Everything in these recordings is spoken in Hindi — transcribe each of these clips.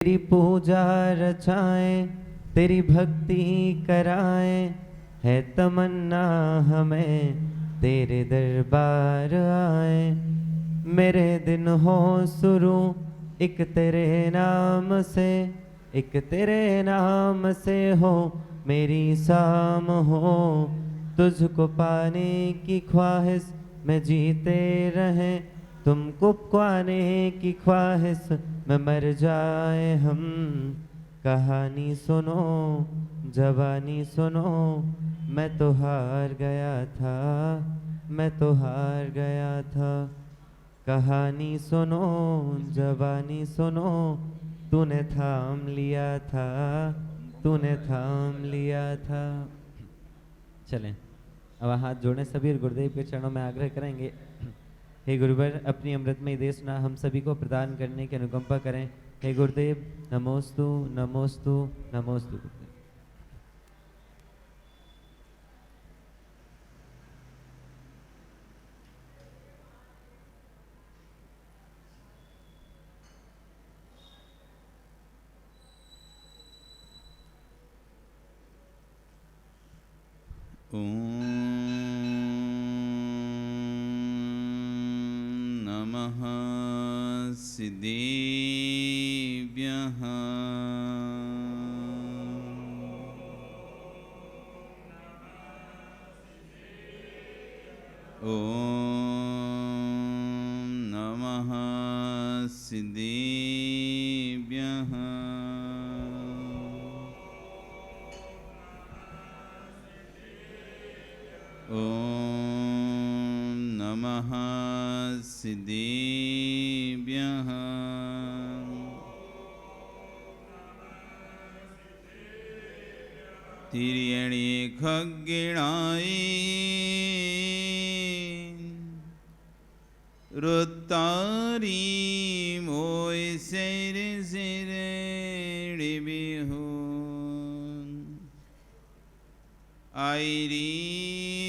तेरी पूजा रचाएं, तेरी भक्ति कराएं, है तमन्ना हमें तेरे दरबार आए। मेरे दिन हो शुरू एक तेरे नाम से, एक तेरे नाम से हो मेरी शाम हो। तुझको पाने की ख्वाहिश में जीते रहें, तुमको पाने की ख्वाहिश में मर जाए हम। कहानी सुनो जवानी सुनो, मैं तो हार गया था, मैं तो हार गया था। कहानी सुनो जवानी सुनो, तूने थाम लिया था, तूने थाम लिया था। चलें, अब हाथ जोड़ें सभी और गुरुदेव के चरणों में आग्रह करेंगे, हे गुरुवर अपनी अमृतमयी देशना हम सभी को प्रदान करने की अनुकंपा करें। हे गुरुदेव नमोस्तु नमोस्तु नमोस्तु। नमः सिद्धेभ्यः। नमः सिद्धेभ्यः। नमः सिद्धेभ्यः। तिर्यणि खग्गिणाय रुत्तारी मोय सिर सिर बिहु आईरी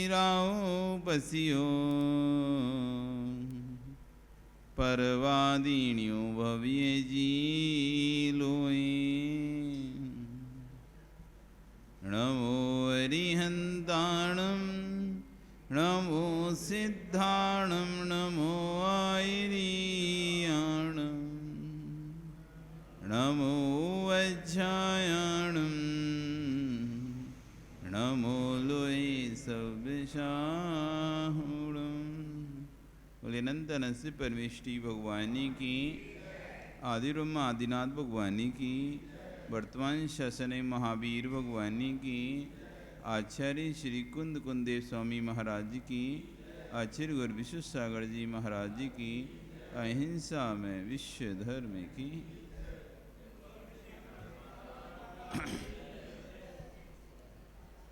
राव पसियो परवादिन्यो भव्य जी लोए। नमो अरिहंताणं नमो सिद्धाणं नमो आयरीयाणं नमो वज्रायाणं नमो लोय सविशाहुणं। बोले नंदन से परमेष्टि भगवानी की, आदिब्रह्म आदिनाथ भगवानी की, वर्तमान शासन महावीर भगवानी की, आचार्य श्री कुंद कुंदेव स्वामी महाराज की, आचार्य गुरु विश्व सागर जी महाराज जी की, अहिंसा में विश्व धर्म की।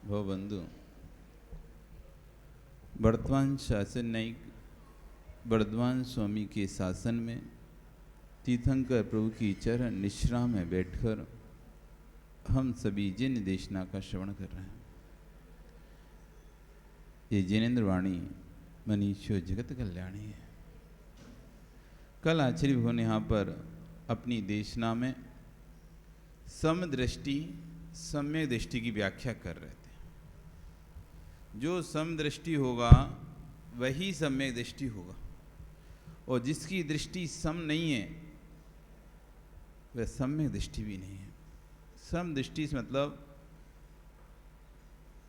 भो बंधु, वर्तमान शासन न्यायिक वर्धमान स्वामी के शासन में तीर्थंकर प्रभु की चरण निश्रा में बैठकर हम सभी जिन देशना का श्रवण कर रहे हैं। ये जिनेन्द्र वाणी मनीषो जगत कल्याणी है। कल आचार्य भगवान ने यहाँ पर अपनी देशना में समदृष्टि सम्यक दृष्टि की व्याख्या कर रहे थे। जो समदृष्टि होगा वही सम्यक दृष्टि होगा, और जिसकी दृष्टि सम नहीं है वह सम्यक दृष्टि भी नहीं है। सम दृष्टि से मतलब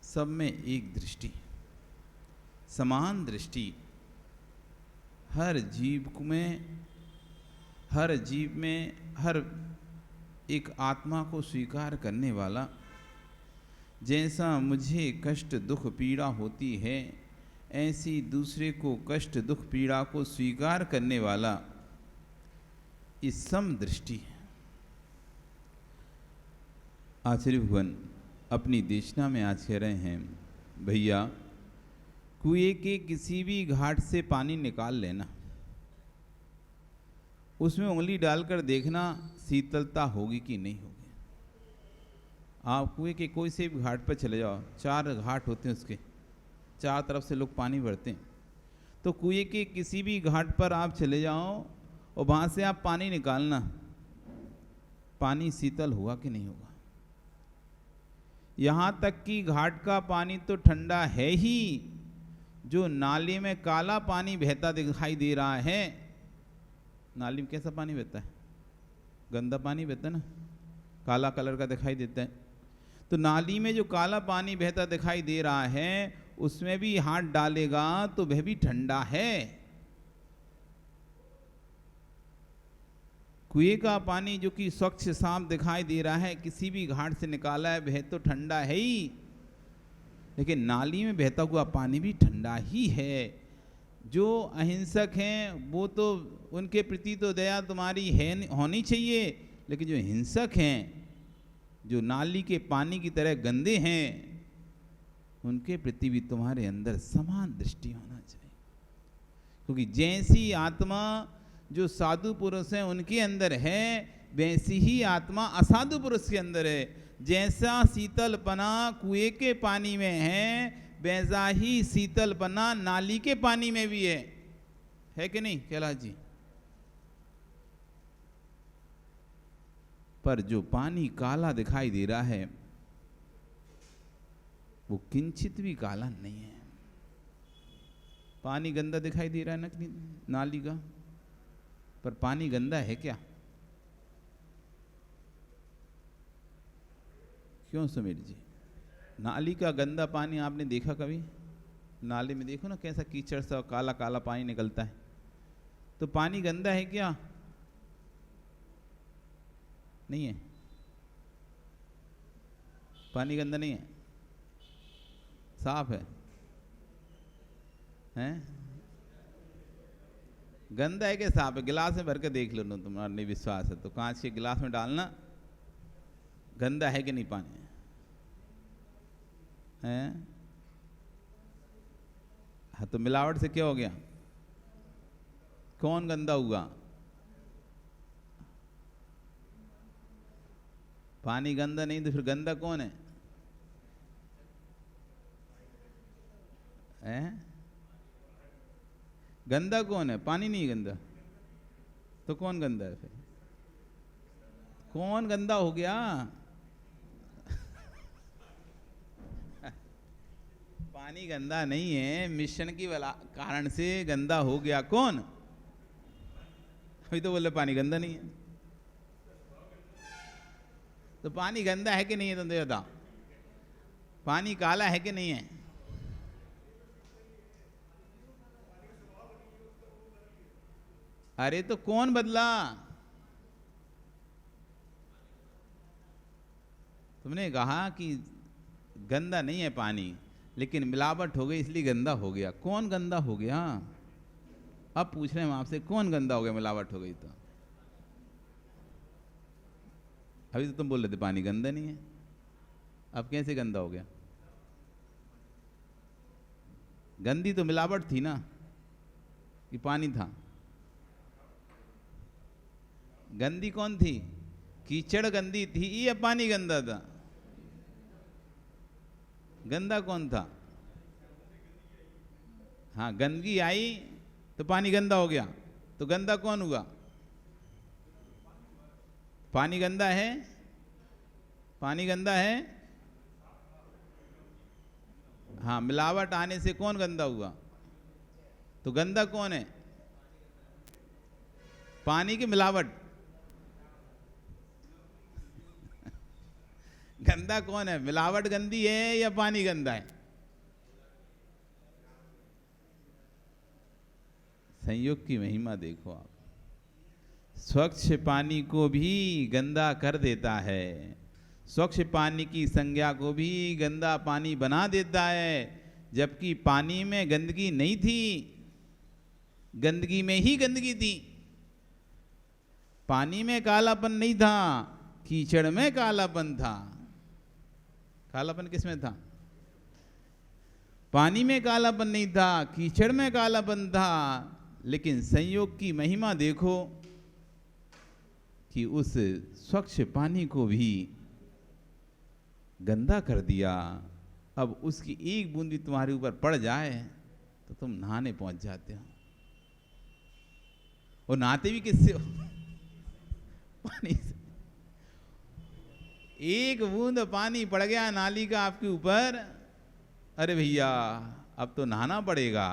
सब में एक दृष्टि, समान दृष्टि। हर जीव में हर एक आत्मा को स्वीकार करने वाला। जैसा मुझे कष्ट दुख पीड़ा होती है, ऐसी दूसरे को कष्ट दुख पीड़ा को स्वीकार करने वाला इस सम दृष्टि है। आचार्य भगवान अपनी देशना में आज कह रहे हैं, भैया कुएं के किसी भी घाट से पानी निकाल लेना, उसमें उंगली डालकर देखना शीतलता होगी कि नहीं होगी। आप कुएं के कोई से भी घाट पर चले जाओ, 4 घाट होते हैं, उसके 4 तरफ से लोग पानी भरते हैं, तो कुएं के किसी भी घाट पर आप चले जाओ और वहाँ से आप पानी निकालना, पानी शीतल होगा कि नहीं होगा? यहाँ तक कि घाट का पानी तो ठंडा है ही, जो नाली में काला पानी बहता दिखाई दे रहा है, नाली में कैसा पानी बहता है? गंदा पानी बहता है ना, काला कलर का दिखाई देता है। तो नाली में जो काला पानी बहता दिखाई दे रहा है, उसमें भी हाथ डालेगा तो वह भी ठंडा है। कुएं का पानी जो कि स्वच्छ साफ दिखाई दे रहा है, किसी भी घाट से निकाला है, वह तो ठंडा है ही, लेकिन नाली में बहता हुआ पानी भी ठंडा ही है। जो अहिंसक हैं वो तो, उनके प्रति तो दया तुम्हारी है होनी चाहिए, लेकिन जो हिंसक हैं, जो नाली के पानी की तरह गंदे हैं, उनके प्रति भी तुम्हारे अंदर समान दृष्टि होना चाहिए। क्योंकि जैसी आत्मा जो साधु पुरुष हैं उनके अंदर है, वैसी ही आत्मा असाधु पुरुष के अंदर है। जैसा शीतलपना कुएं के पानी में है, वैसा ही शीतलपना नाली के पानी में भी है कि नहीं कैलाश जी? पर जो पानी काला दिखाई दे रहा है, वो किंचित भी काला नहीं है। पानी गंदा दिखाई दे रहा है ना नाली का, पर पानी गंदा है क्या? क्यों सुमीर जी? नाली का गंदा पानी आपने देखा कभी? नाले में देखो ना कैसा कीचड़ सा काला काला पानी निकलता है, तो पानी गंदा है क्या? नहीं है। पानी गंदा नहीं है, साफ है। हैं? गंदा है क्या साफ है? गिलास में भर के देख लो ना, तुम्हारा नहीं विश्वास है तो कांच के गिलास में डालना, गंदा है कि नहीं पानी? हैं? हाँ, तो मिलावट से क्या हो गया? कौन गंदा हुआ? पानी गंदा नहीं तो फिर गंदा कौन है? हैं? गंदा कौन है? पानी नहीं गंदा तो कौन गंदा है फिर? कौन गंदा हो गया? पानी गंदा नहीं है, मिश्रण की कारण से गंदा हो गया। कौन? अभी तो बोले पानी गंदा नहीं है। तो पानी गंदा है कि नहीं है? तुम तो बताओ, पानी काला है कि नहीं है? अरे तो कौन बदला? तुमने कहा कि गंदा नहीं है पानी, लेकिन मिलावट हो गई इसलिए गंदा हो गया। कौन गंदा हो गया? अब पूछ रहे हैं हम आपसे, कौन गंदा हो गया मिलावट हो गई तो? अभी तो तुम बोल रहे थे पानी गंदा नहीं है, अब कैसे गंदा हो गया? गंदी तो मिलावट थी ना, कि पानी था? गंदी कौन थी? कीचड़ गंदी थी या पानी गंदा था? गंदा कौन था? हाँ, गंदगी आई तो पानी गंदा हो गया, तो गंदा कौन हुआ? पानी गंदा है? पानी गंदा है? हाँ, मिलावट आने से कौन गंदा हुआ? तो गंदा कौन है? पानी की मिलावट। गंदा कौन है? मिलावट गंदी है या पानी गंदा है? संयोग की महिमा देखो आप, स्वच्छ पानी को भी गंदा कर देता है, स्वच्छ पानी की संज्ञा को भी गंदा पानी बना देता है। जबकि पानी में गंदगी नहीं थी, गंदगी में ही गंदगी थी। पानी में कालापन नहीं था, कीचड़ में कालापन था। कालापन किसमें था? पानी में कालापन नहीं था, कीचड़ में कालापन था। लेकिन संयोग की महिमा देखो कि उस स्वच्छ पानी को भी गंदा कर दिया। अब उसकी एक बूंद भी तुम्हारे ऊपर पड़ जाए तो तुम नहाने पहुंच जाते हो। और नहाते भी किससे हो? पानी से। एक बूंद पानी पड़ गया नाली का आपके ऊपर, अरे भैया अब तो नहाना पड़ेगा,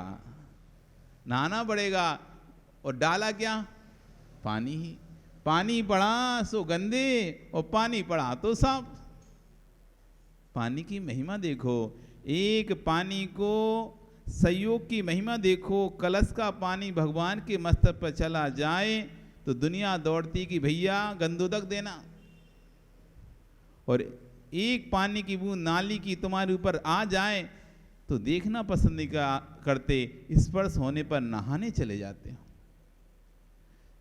नहाना पड़ेगा। और डाला क्या? पानी ही। पानी पड़ा सो गंदे और पानी पड़ा तो साफ। पानी की महिमा देखो, एक पानी को संयोग की महिमा देखो। कलश का पानी भगवान के मस्तक पर चला जाए तो दुनिया दौड़ती कि भैया गंदोदक देना, और एक पानी की बूंद नाली की तुम्हारे ऊपर आ जाए तो देखना पसंद नहीं करते, स्पर्श होने पर नहाने चले जाते हो।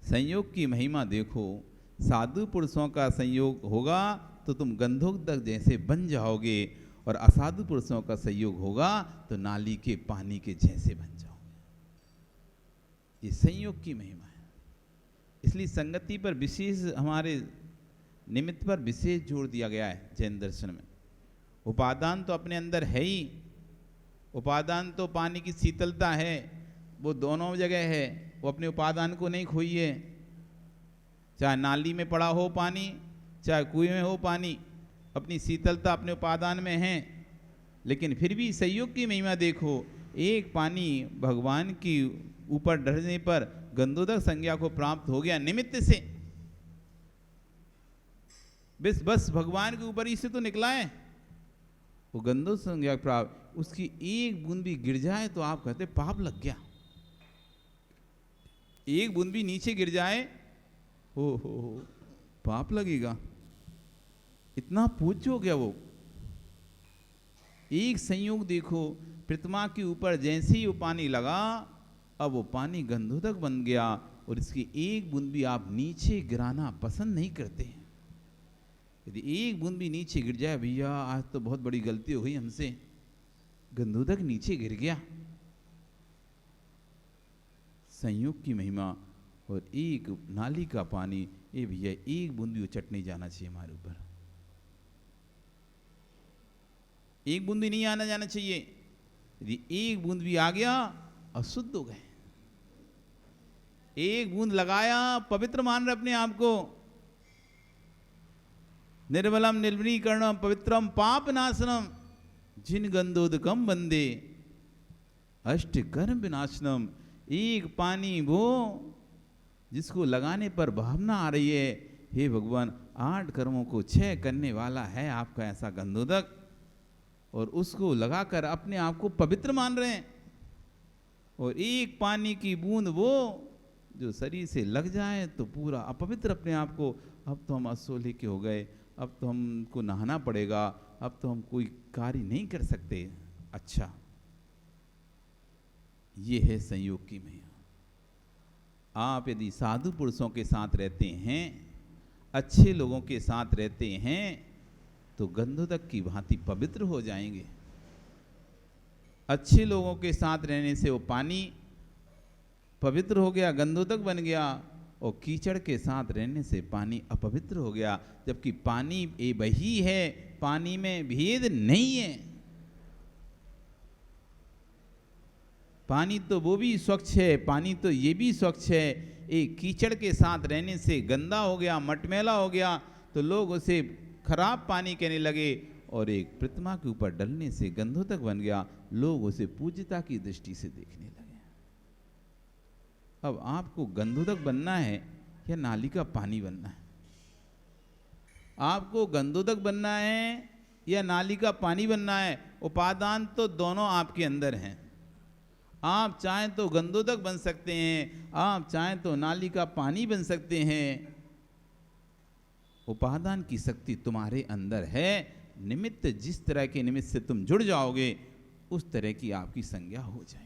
संयोग की महिमा देखो, साधु पुरुषों का संयोग होगा तो तुम गंधोदक जैसे बन जाओगे, और असाधु पुरुषों का संयोग होगा तो नाली के पानी के जैसे बन जाओगे। ये संयोग की महिमा है। इसलिए संगति पर विशेष, हमारे निमित्त पर विशेष जोर दिया गया है जैन दर्शन में। उपादान तो अपने अंदर है ही, उपादान तो पानी की शीतलता है, वो दोनों जगह है, वो अपने उपादान को नहीं खोइए। चाहे नाली में पड़ा हो पानी, चाहे कुएं में हो पानी, अपनी शीतलता अपने उपादान में है। लेकिन फिर भी संयोग की महिमा देखो, एक पानी भगवान की ऊपर ढलने पर गंधोदक संज्ञा को प्राप्त हो गया निमित्त से। बस भगवान के ऊपर ही से तो निकला है वो गंधोदक संज्ञा प्राप्त। उसकी एक बूंद भी गिर जाए तो आप कहते पाप लग गया। एक बूंद भी नीचे गिर जाए हो पाप लगेगा, इतना पूज्य हो गया वो। एक संयोग देखो, प्रतिमा के ऊपर जैसे ही वो पानी लगा, अब वो पानी गंधोदक बन गया, और इसकी एक बूंद भी आप नीचे गिराना पसंद नहीं करते हैं। यदि एक बूंद भी नीचे गिर जाए, भैया आज तो बहुत बड़ी गलती हो गई हमसे, गंधोदक नीचे गिर गया। संयोग की महिमा, और एक नाली का पानी, ये भैया एक बूंद भी उचट नहीं जाना चाहिए हमारे ऊपर, एक बूंद भी नहीं आना जाना चाहिए। यदि एक बूंद भी आ गया, अशुद्ध हो गए। एक बूंद लगाया, पवित्र मान रहे अपने आप को। निर्मलम निर्मलीकरणम पवित्रम पाप नाशनम जिन गंधोदकम बंदे अष्ट कर्म विनाशनम। एक पानी वो जिसको लगाने पर भावना आ रही है, हे भगवान 8 कर्मों को 6 करने वाला है आपका ऐसा गंधोदक, और उसको लगाकर अपने आप को पवित्र मान रहे हैं। और एक पानी की बूंद वो जो शरीर से लग जाए तो पूरा अपवित्र अपने आप को, अब तो हम असोले के हो गए, अब तो हमको नहाना पड़ेगा, अब तो हम कोई कार्य नहीं कर सकते। अच्छा, ये है संयोग की महिमा। आप यदि साधु पुरुषों के साथ रहते हैं, अच्छे लोगों के साथ रहते हैं, तो गंधोदक की भांति पवित्र हो जाएंगे। अच्छे लोगों के साथ रहने से वो पानी पवित्र हो गया, गंधोदक बन गया, और कीचड़ के साथ रहने से पानी अपवित्र हो गया। जबकि पानी एक वही है, पानी में भेद नहीं है। पानी तो वो भी स्वच्छ है, पानी तो ये भी स्वच्छ है। एक कीचड़ के साथ रहने से गंदा हो गया, मटमैला हो गया, तो लोग उसे खराब पानी कहने लगे, और एक प्रतिमा के ऊपर डलने से गंधोदक बन गया, लोग उसे पूज्यता की दृष्टि से देखने लगे। अब आपको गंधोदक बनना है या नाली का पानी बनना है? आपको गंधोदक बनना है या नाली का पानी बनना है? उपादान तो दोनों आपके अंदर हैं। आप चाहें तो गंधोदक बन सकते हैं, आप चाहें तो नाली का पानी बन सकते हैं। उपादान की शक्ति तुम्हारे अंदर है। निमित्त जिस तरह के निमित्त से तुम जुड़ जाओगे, उस तरह की आपकी संज्ञा हो जाएगी।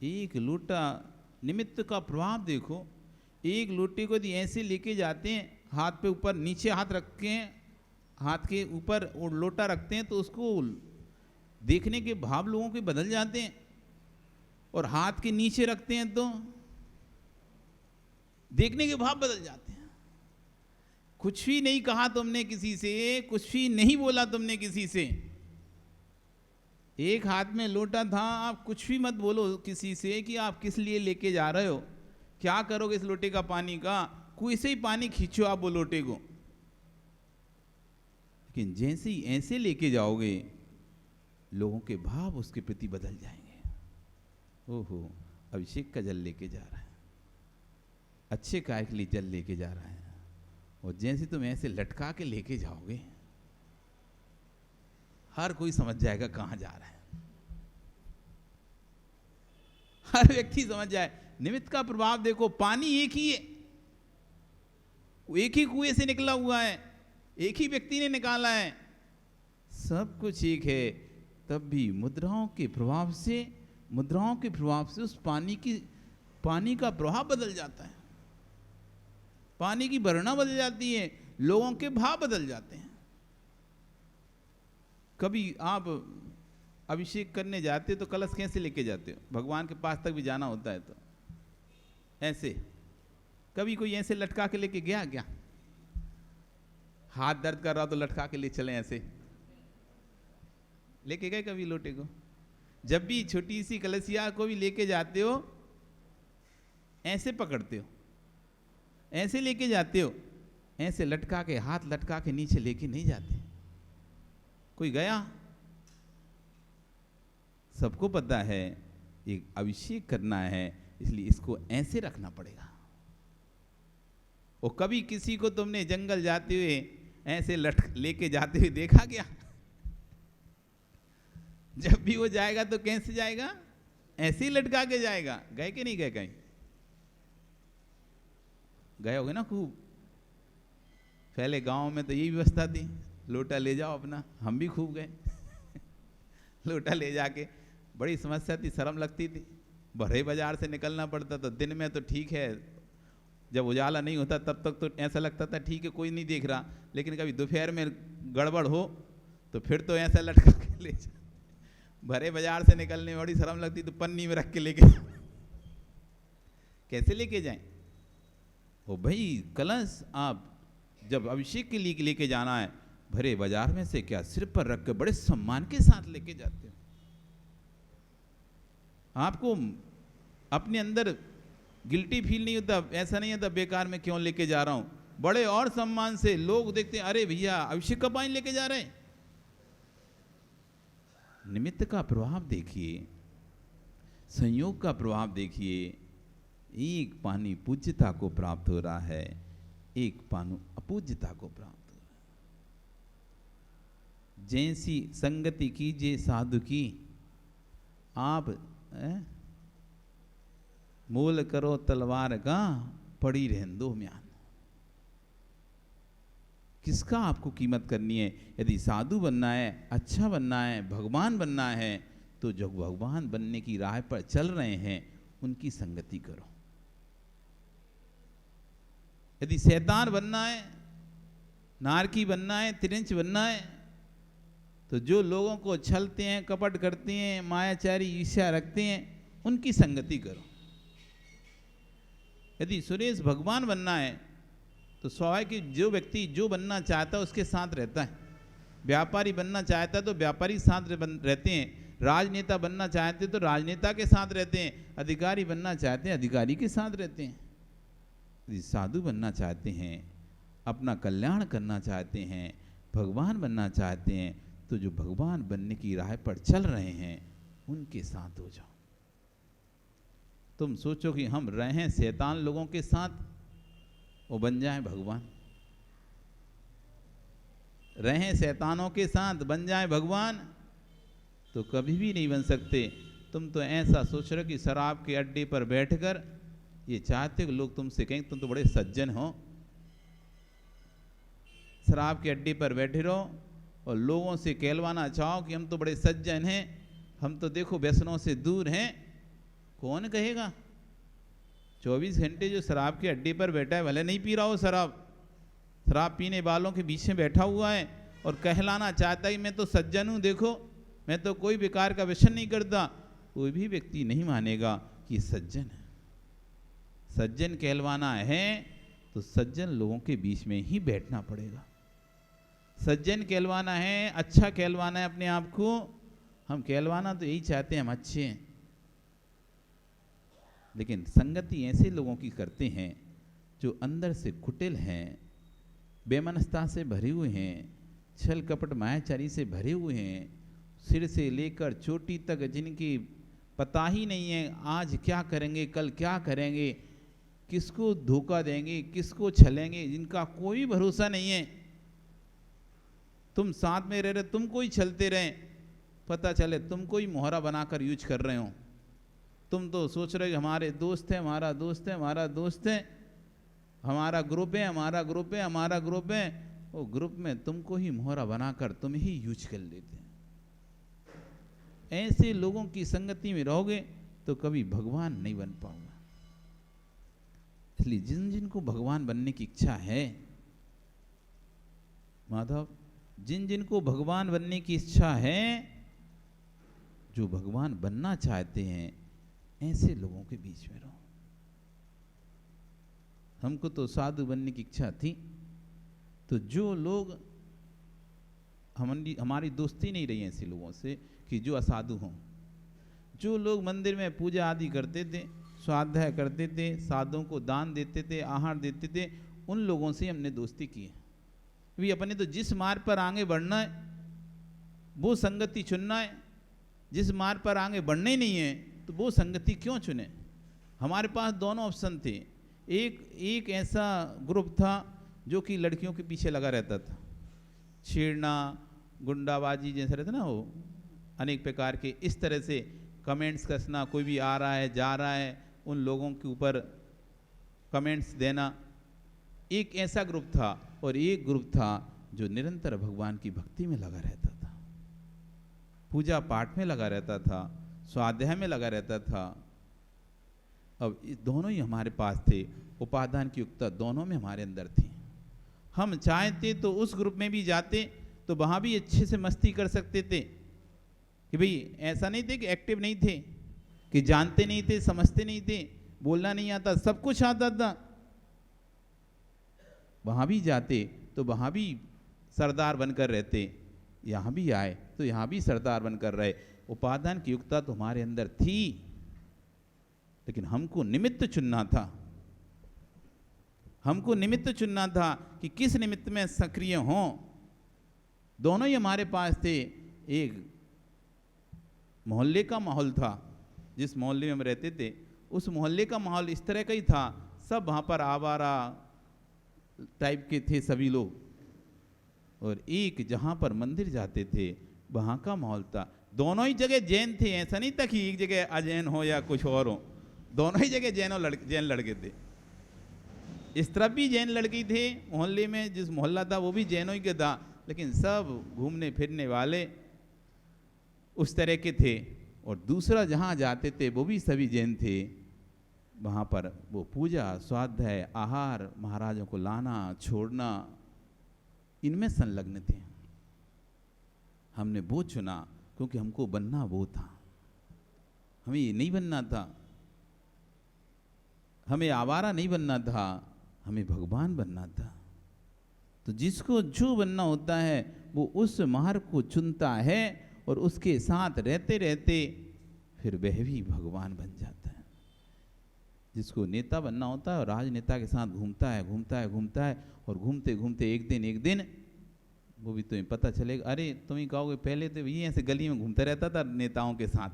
एक लोटा, निमित्त का प्रभाव देखो। एक लोटे को यदि ऐसे लेके जाते हैं, हाथ पे ऊपर नीचे हाथ रख के, हाथ के ऊपर और लोटा रखते हैं, तो उसको देखने के भाव लोगों के बदल जाते हैं। और हाथ के नीचे रखते हैं तो देखने के भाव बदल जाते हैं। कुछ भी नहीं कहा तुमने किसी से, कुछ भी नहीं बोला तुमने किसी से। एक हाथ में लोटा था, आप कुछ भी मत बोलो किसी से कि आप किस लिए लेके जा रहे हो, क्या करोगे इस लोटे का पानी का, कुएं से ही पानी खींचो आप वो लोटे को, लेकिन जैसे ही ऐसे लेके जाओगे लोगों के भाव उसके प्रति बदल जाएंगे। ओहो, अभिषेक का जल लेके जा रहा है, अच्छे कार्य के लिए जल लेके जा रहा है, और जैसे तुम ऐसे लटका के लेके जाओगे हर कोई समझ जाएगा कहां जा रहा है, हर व्यक्ति समझ जाए। निमित्त का प्रभाव देखो, पानी एक ही है, एक ही कुएं से निकला हुआ है, एक ही व्यक्ति ने निकाला है, सब कुछ एक है, तब भी मुद्राओं के प्रभाव से उस पानी का प्रभाव बदल जाता है, पानी की वर्णा बदल जाती है, लोगों के भाव बदल जाते हैं। कभी आप अभिषेक करने जाते हो तो कलश कैसे लेके जाते हो? भगवान के पास तक भी जाना होता है तो ऐसे, कभी कोई ऐसे लटका के लेके गया क्या? हाथ दर्द कर रहा तो लटका के ले चले, ऐसे लेके गए कभी लोटे को? जब भी छोटी सी कलसिया को भी लेके जाते हो ऐसे पकड़ते हो, ऐसे लेके जाते हो, ऐसे लटका के, हाथ लटका के नीचे लेके नहीं जाते। कोई गया? सबको पता है एक अभिषेक करना है, इसलिए इसको ऐसे रखना पड़ेगा। और कभी किसी को तुमने जंगल जाते हुए ऐसे लेके जाते हुए देखा क्या? जब भी वो जाएगा तो कैसे जाएगा? ऐसे ही लटका के जाएगा। गए कि नहीं गए? कहीं गए होगे ना खूब। पहले गांव में तो यही व्यवस्था थी, लोटा ले जाओ अपना, हम भी खूब गए लोटा ले जाके, बड़ी समस्या थी, शर्म लगती थी, भरे बाजार से निकलना पड़ता। तो दिन में तो ठीक है, जब उजाला नहीं होता तब तक तो ऐसा लगता था ठीक है कोई नहीं देख रहा, लेकिन कभी दोपहर में गड़बड़ हो तो फिर तो ऐसा लटका के ले जा। भरे बाजार से निकलने में बड़ी शर्म लगती, तो पन्नी में रख के लेके कैसे लेके जाएं? ओ भाई, कलश आप जब अभिषेक के लिए लेके जाना है, भरे बाजार में से क्या सिर पर रख के बड़े सम्मान के साथ लेके जाते हो। आपको अपने अंदर गिल्टी फील नहीं होता, ऐसा नहीं होता बेकार में क्यों लेके जा रहा हूं, बड़े और सम्मान से लोग देखते हैं, अरे भैया अभिषेक का पानी लेके जा रहे हैं। निमित्त का प्रभाव देखिए, संयोग का प्रभाव देखिए। एक पानी पूज्यता को प्राप्त हो रहा है, एक पानी अपूज्यता को प्राप्त हो रहा है। जैसी संगति कीजिए साधु की, आप मोल करो तलवार का, पड़ी रहन दो म्यान। किसका आपको कीमत करनी है? यदि साधु बनना है, अच्छा बनना है, भगवान बनना है, तो जो भगवान बनने की राह पर चल रहे हैं उनकी संगति करो। यदि शैतान बनना है, नारकी बनना है, तिरंच बनना है, तो जो लोगों को छलते हैं, कपट करते हैं, मायाचारी ईर्ष्या रखते हैं, उनकी संगति करो। यदि सुरेश भगवान बनना है तो स्वाभाविक जो व्यक्ति जो बनना चाहता है उसके साथ रहता है। व्यापारी बनना चाहता है तो व्यापारी साथ रहते हैं, राजनेता बनना चाहते तो राजनेता के साथ रहते हैं, अधिकारी बनना चाहते हैं अधिकारी के साथ रहते हैं। यदि साधु बनना चाहते हैं, अपना कल्याण करना चाहते हैं, भगवान बनना चाहते हैं, तो जो भगवान बनने की राह पर चल रहे हैं उनके साथ हो जाओ। तुम सोचो कि हम रहें शैतान लोगों के साथ, वो बन जाए भगवान। रहें शैतानों के साथ, बन जाए भगवान, तो कभी भी नहीं बन सकते। तुम तो ऐसा सोच रहे हो कि शराब के अड्डे पर बैठकर ये चाहते हो लोग तुमसे कहें तुम तो बड़े सज्जन हो। शराब के अड्डे पर बैठे रहो और लोगों से कहलवाना चाहो कि हम तो बड़े सज्जन हैं, हम तो देखो व्यसनों से दूर हैं। कौन कहेगा? 24 घंटे जो शराब के अड्डे पर बैठा है, भले नहीं पी रहा हो शराब, शराब पीने वालों के बीच में बैठा हुआ है और कहलाना चाहता है मैं तो सज्जन हूँ, देखो मैं तो कोई बेकार का व्यसन नहीं करता, कोई भी व्यक्ति नहीं मानेगा कि सज्जन है। सज्जन कहलवाना है तो सज्जन लोगों के बीच में ही बैठना पड़ेगा। सज्जन कहलवाना है, अच्छा कहलवाना है अपने आप को। हम कहलवाना तो यही चाहते हैं हम अच्छे हैं, लेकिन संगति ऐसे लोगों की करते हैं जो अंदर से कुटिल हैं, बेमनस्ता से भरे हुए हैं, छल कपट मायाचारी से भरे हुए हैं, सिर से लेकर चोटी तक जिनकी पता ही नहीं है आज क्या करेंगे, कल क्या करेंगे, किसको धोखा देंगे, किसको छलेंगे, जिनका कोई भरोसा नहीं है। तुम साथ में रह रहे, तुमको ही छलते रहे, पता चले तुमको ही मोहरा बनाकर यूज कर रहे हो। तुम तो सोच रहे हो हमारे दोस्त है, हमारा दोस्त है, हमारा दोस्त है, हमारा ग्रुप है, हमारा ग्रुप है, हमारा ग्रुप है। वो ग्रुप में तुमको ही मोहरा बनाकर तुम ही यूज कर लेते हैं। ऐसे लोगों की संगति में रहोगे तो कभी भगवान नहीं बन पाओगे। इसलिए जिन जिनको भगवान बनने की इच्छा है, माधव, जिन जिनको भगवान बनने की इच्छा है, जो भगवान बनना चाहते हैं, ऐसे लोगों के बीच में रहो। हमको तो साधु बनने की इच्छा थी, तो जो लोग हमारी दोस्ती नहीं रही ऐसे लोगों से कि जो असाधु हों। जो लोग मंदिर में पूजा आदि करते थे, स्वाध्याय करते थे, साधुओं को दान देते थे, आहार देते थे, उन लोगों से हमने दोस्ती की है। भी अपने तो जिस मार्ग पर आगे बढ़ना है वो संगति चुनना है, जिस मार्ग पर आगे बढ़ना ही नहीं है तो वो संगति क्यों चुने। हमारे पास दोनों ऑप्शन थे। एक ऐसा ग्रुप था जो कि लड़कियों के पीछे लगा रहता था, छेड़ना, गुंडाबाजी जैसे रहते ना, वो अनेक प्रकार के इस तरह से कमेंट्स कसना, कोई भी आ रहा है जा रहा है उन लोगों के ऊपर कमेंट्स देना। एक ऐसा ग्रुप था, और एक ग्रुप था जो निरंतर भगवान की भक्ति में लगा रहता था, पूजा पाठ में लगा रहता था, स्वाध्याय में लगा रहता था। अब दोनों ही हमारे पास थे, उपादान की युक्ता दोनों में हमारे अंदर थी। हम चाहते तो उस ग्रुप में भी जाते तो वहाँ भी अच्छे से मस्ती कर सकते थे कि भाई ऐसा नहीं थे कि एक्टिव नहीं थे, कि जानते नहीं थे, समझते नहीं थे, बोलना नहीं आता, सब कुछ आता था। वहाँ भी जाते तो वहाँ भी सरदार बनकर रहते, यहाँ भी आए तो यहाँ भी सरदार बनकर रहे। उपादान की युक्ता तो हमारे अंदर थी, लेकिन हमको निमित्त चुनना था। हमको निमित्त चुनना था कि किस निमित्त में सक्रिय हों। दोनों ही हमारे पास थे। एक मोहल्ले का माहौल था, जिस मोहल्ले में हम रहते थे उस मोहल्ले का माहौल इस तरह का ही था, सब वहाँ पर आवारा टाइप के थे सभी लोग। और एक जहाँ पर मंदिर जाते थे वहाँ का माहौल था। दोनों ही जगह जैन थे, ऐसा नहीं था कि एक जगह अजैन हो या कुछ और हो, दोनों ही जगह जैन लड़के थे। इस तरफ भी जैन लड़की थे मोहल्ले में, जिस मोहल्ला था वो भी जैनों ही का था, लेकिन सब घूमने फिरने वाले उस तरह के थे। और दूसरा जहाँ जाते थे वो भी सभी जैन थे, वहाँ पर वो पूजा, स्वाध्याय, आहार, महाराजों को लाना छोड़ना, इनमें संलग्न थे। हमने वो चुना क्योंकि हमको बनना वो था, हमें ये नहीं बनना था, हमें आवारा नहीं बनना था, हमें भगवान बनना था। तो जिसको जो बनना होता है वो उस मार्ग को चुनता है और उसके साथ रहते रहते फिर वह भी भगवान बन जाता है। जिसको नेता बनना होता है और राजनेता के साथ घूमता है घूमता है घूमता है, और घूमते घूमते एक दिन वो भी तुम्हें पता चलेगा। अरे तुम ही कहोगे पहले तो ये ऐसे गली में घूमता रहता था नेताओं के साथ,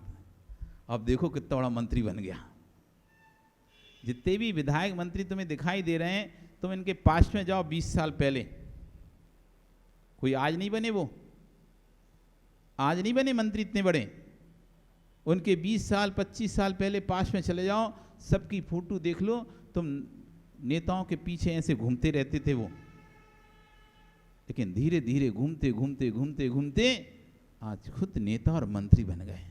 अब देखो कितना बड़ा मंत्री बन गया। जितने भी विधायक मंत्री तुम्हें दिखाई दे रहे हैं, तुम इनके पास में जाओ 20 साल पहले, कोई आज नहीं बने, वो आज नहीं बने मंत्री इतने बड़े। उनके 20 साल 25 साल पहले पास में चले जाओ, सबकी फोटो देख लो, तुम नेताओं के पीछे ऐसे घूमते रहते थे वो। लेकिन धीरे धीरे घूमते घूमते घूमते घूमते आज खुद नेता और मंत्री बन गए।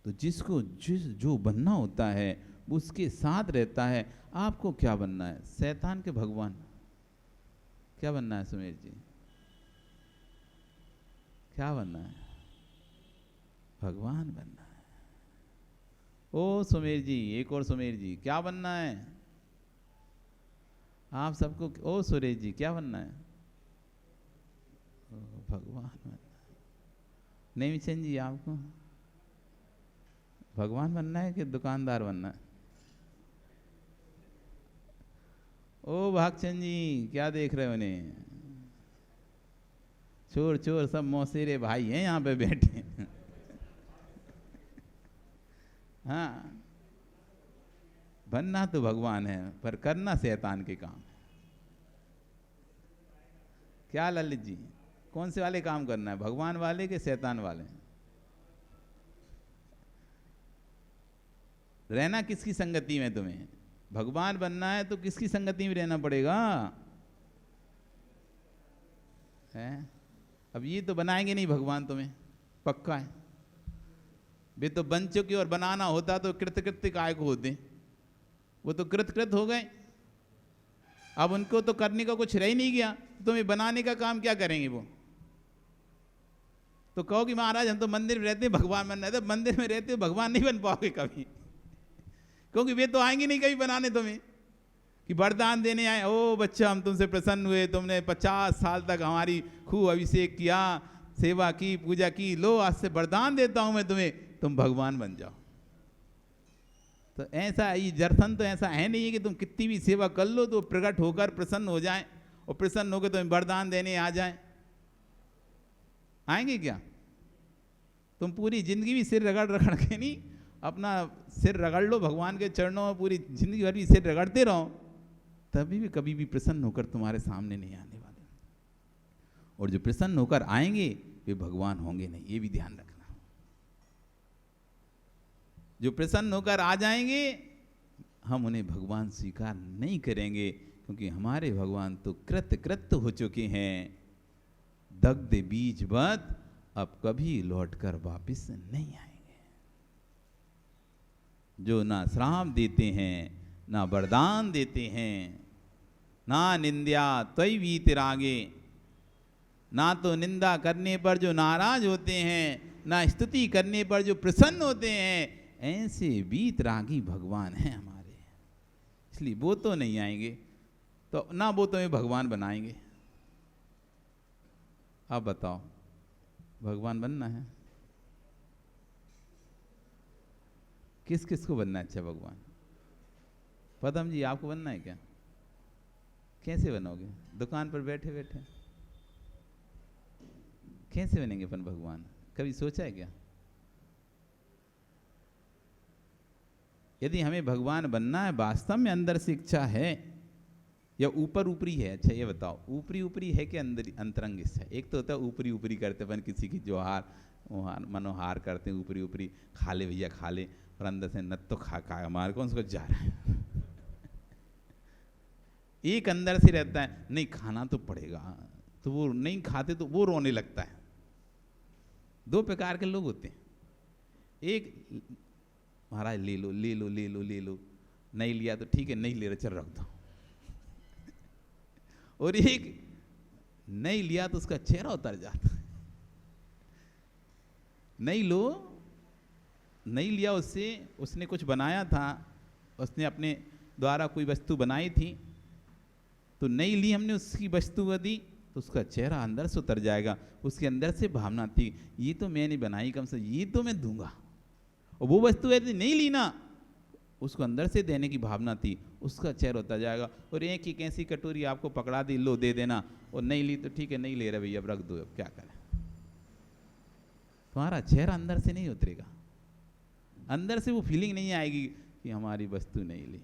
तो जिसको जो बनना होता है वो उसके साथ रहता है। आपको क्या बनना है, शैतान के भगवान? क्या बनना है सुमेर जी, क्या बनना है? भगवान बनना है। ओ सुमेर जी, एक और सुमेर जी, क्या बनना है आप सबको? ओ सुरेश जी, क्या बनना है? भगवान बनना है। नहीं मिशन जी, आपको भगवान बनना है कि दुकानदार बनना है? ओ भागचंद जी, क्या देख रहे हो उन्हें? चोर चोर सब मौसेरे भाई हैं यहाँ पे बैठे। हाँ, बनना तो भगवान है पर करना शैतान के काम है। क्या ललित जी, कौन से वाले काम करना है, भगवान वाले के शैतान वाले? रहना किसकी संगति में तुम्हें? भगवान बनना है तो किसकी संगति में रहना पड़ेगा? है? अब ये तो बनाएंगे नहीं भगवान तुम्हें, पक्का है। वे तो बन चुके और बनाना होता तो कृतकृत्य काय को होते, वो तो कृतकृत हो गए। अब उनको तो करने का कुछ रह ही नहीं गया, तुम्हें बनाने का काम क्या करेंगे वो? तो कहो कि महाराज हम तो मंदिर में रहते हैं भगवान बनना है, तो मंदिर में रहते हो भगवान नहीं बन पाओगे कभी, क्योंकि वे तो आएंगे नहीं कभी बनाने तुम्हें कि वरदान देने आए। ओ बच्चा, हम तुमसे प्रसन्न हुए, तुमने 50 साल तक हमारी खूब अभिषेक किया, सेवा की, पूजा की, लो आज से वरदान देता हूं मैं तुम्हें, तुम भगवान बन जाओ। तो ऐसा ये दर्शन तो ऐसा है नहीं है कि तुम कितनी भी सेवा कर लो तो प्रकट होकर प्रसन्न हो जाए और प्रसन्न होकर तुम्हें वरदान देने आ जाए। आएंगे क्या? तुम पूरी जिंदगी भी सिर रगड़ रगड़ के नहीं, अपना सिर रगड़ लो भगवान के चरणों में, पूरी जिंदगी भर भी सिर रगड़ते रहो, तभी भी कभी भी प्रसन्न होकर तुम्हारे सामने नहीं आने वाले। और जो प्रसन्न होकर आएंगे वे भगवान होंगे नहीं, ये भी ध्यान रखना। जो प्रसन्न होकर आ जाएंगे हम उन्हें भगवान स्वीकार नहीं करेंगे, क्योंकि हमारे भगवान तो कृत हो चुके हैं, दग्ध बीजवत, अब कभी लौटकर वापिस नहीं आएंगे। जो ना श्राप देते हैं, ना वरदान देते हैं, ना निंद्या त्वयि वीतरागे, ना तो निंदा करने पर जो नाराज होते हैं, ना स्तुति करने पर जो प्रसन्न होते हैं, ऐसे वीतरागी भगवान हैं हमारे। इसलिए वो तो नहीं आएंगे, तो ना वो तुम्हें भगवान बनाएंगे। अब बताओ, भगवान बनना है? किस किस को बनना है? अच्छा भगवान, पदम जी आपको बनना है क्या? कैसे बनोगे? दुकान पर बैठे बैठे कैसे बनेंगे अपन भगवान? कभी सोचा है क्या? यदि हमें भगवान बनना है, वास्तव में अंदर से इच्छा है या ऊपर ऊपरी है? अच्छा ये बताओ, ऊपरी ऊपरी है कि अंदर अंतरंग इच्छा? एक तो होता है ऊपरी ऊपरी करते अपन किसी की जोहार मनोहार करते हैं, ऊपरी ऊपरी खा ले भैया खा ले, और अंदर से न तो खा हमारे कौन सा जा रहा है। एक अंदर से रहता है नहीं खाना तो पड़ेगा, तो वो नहीं खाते तो वो रोने लगता है। दो प्रकार के लोग होते हैं, एक महाराज ले लो ले लो ले लो ले लो, नहीं लिया तो ठीक है, नहीं ले रहे चल रख दो। और एक नहीं लिया तो उसका चेहरा उतर जाता है। नहीं लो, नहीं लिया उससे, उसने कुछ बनाया था, उसने अपने द्वारा कोई वस्तु बनाई थी, तो नहीं ली हमने उसकी वस्तु को दी, तो उसका चेहरा अंदर से उतर जाएगा। उसके अंदर से भावना थी ये तो मैंने बनाई, कम से ये तो मैं दूंगा। और वो वस्तु यदि नहीं ली ना, उसको अंदर से देने की भावना थी, उसका चेहरा उतर जाएगा। और एक ही कैसी कटोरी आपको पकड़ा दी, लो दे देना, और नहीं ली तो ठीक है नहीं ले रहे भैया अब रख दो, अब क्या करें। तुम्हारा चेहरा अंदर से नहीं उतरेगा, अंदर से वो फीलिंग नहीं आएगी कि हमारी वस्तु नहीं ली।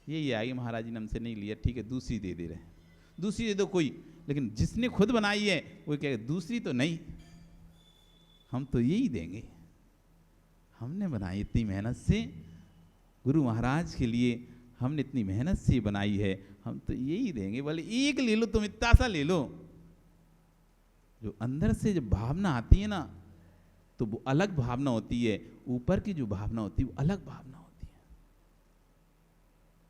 यही आएगी महाराज जी ने हमसे नहीं लिया, ठीक है दूसरी दे रहे, दूसरी दे दो कोई, लेकिन जिसने खुद बनाई है वो कहे दूसरी तो नहीं, हम तो यही देंगे, हमने बनाई इतनी मेहनत से, गुरु महाराज के लिए हमने इतनी मेहनत से बनाई है, हम तो यही देंगे। बोले एक ले लो तुम, इतना सा ले लो। जो अंदर से जब भावना आती है ना, तो वो अलग भावना होती है, ऊपर की जो भावना होती है वो अलग भावना होती है।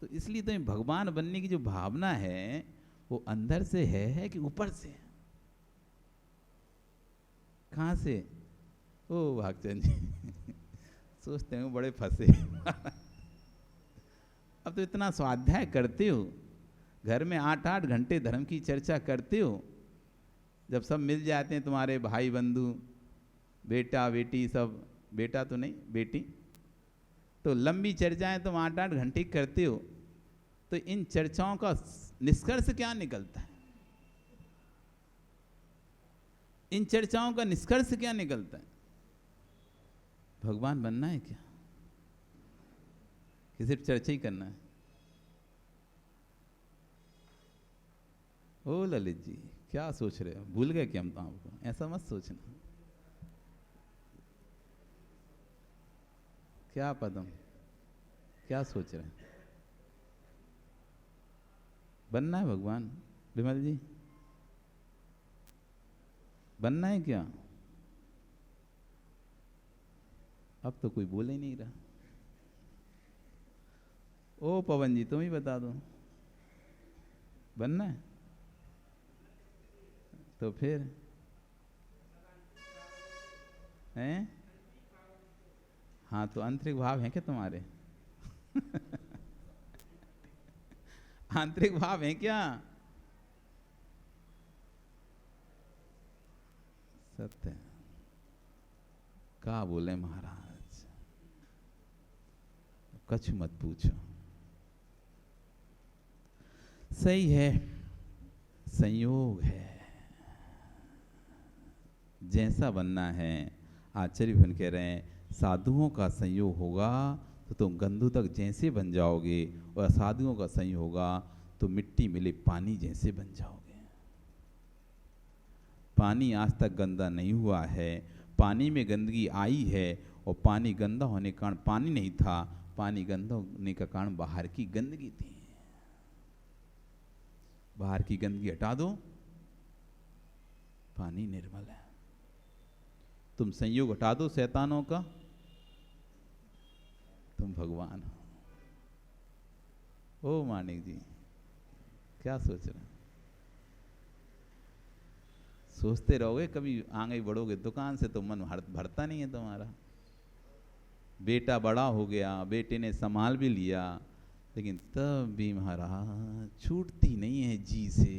तो इसलिए तो भगवान बनने की जो भावना है वो अंदर से है कि ऊपर से? कहाँ से? ओ भागचंद जी सोचते हैं बड़े फंसे। अब तो इतना स्वाध्याय करते हो, घर में 8-8 घंटे धर्म की चर्चा करते हो, जब सब मिल जाते हैं तुम्हारे भाई बंधु, बेटा बेटी सब, बेटा तो नहीं बेटी, तो लंबी चर्चाएं तुम 8-8 घंटे करते हो, तो इन चर्चाओं का निष्कर्ष क्या निकलता है? इन चर्चाओं का निष्कर्ष क्या निकलता है? भगवान बनना है क्या कि सिर्फ चर्चा ही करना है? ओ ललित जी, क्या सोच रहे हो? भूल गए कि हम तो आपको? ऐसा मत सोचना। क्या पदम, क्या सोच रहे हैं? बनना है भगवान? विमल जी, बनना है क्या? अब तो कोई बोल ही नहीं रहा। ओ पवन जी, तुम ही बता दो, बनना है? तो फिर हैं? हाँ, तो आंतरिक भाव हैं क्या तुम्हारे? आंतरिक भाव हैं क्या? सत्य। क्या बोले महाराज, कछ मत पूछो। सही है, संयोग है। जैसा बनना है, आचार्य भगवान कह रहे हैं, साधुओं का संयोग होगा तो तुम गंधु तक जैसे बन जाओगे, और असाधुओं का संयोग होगा तो मिट्टी मिले पानी जैसे बन जाओगे। पानी आज तक गंदा नहीं हुआ है, पानी में गंदगी आई है, और पानी गंदा होने के कारण पानी नहीं था, पानी गंदा होने का कारण बाहर की गंदगी थी। बाहर की गंदगी हटा दो, पानी निर्मल है। तुम संयोग हटा दो शैतानों का, तुम भगवान हो। ओ मानिक जी, क्या सोच रहे हैं? सोचते रहोगे, कभी आगे बढ़ोगे। दुकान से तो मन भरता नहीं है तुम्हारा। बेटा बड़ा हो गया, बेटे ने संभाल भी लिया, लेकिन तब भी महाराज छूटती नहीं है जी से।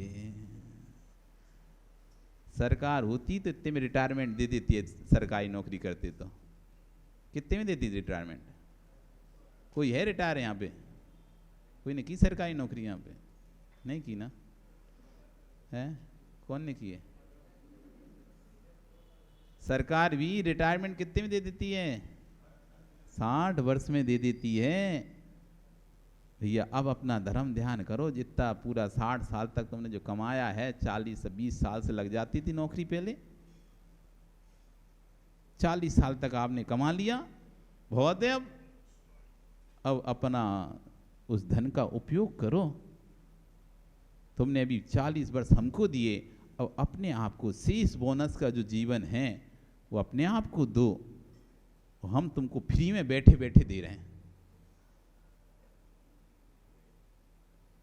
सरकार होती तो इतने में रिटायरमेंट दे देती है, सरकारी नौकरी करते तो कितने में देती रिटायरमेंट? कोई है रिटायर यहाँ पे? कोई ने की सरकारी नौकरी यहाँ पे? नहीं की ना? है? कौन ने की है? सरकार भी रिटायरमेंट कितने में दे देती है? 60 वर्ष में दे देती है। भैया अब अपना धर्म ध्यान करो। जितना पूरा 60 साल तक तुमने जो कमाया है, 40 से 20 साल से लग जाती थी नौकरी पहले। 40 साल तक आपने कमा लिया, बहुत है। अब अपना उस धन का उपयोग करो। तुमने अभी 40 वर्ष हमको दिए, अब अपने आप को शेष बोनस का जो जीवन है वो अपने आप को दो। हम तुमको फ्री में बैठे बैठे दे रहे हैं।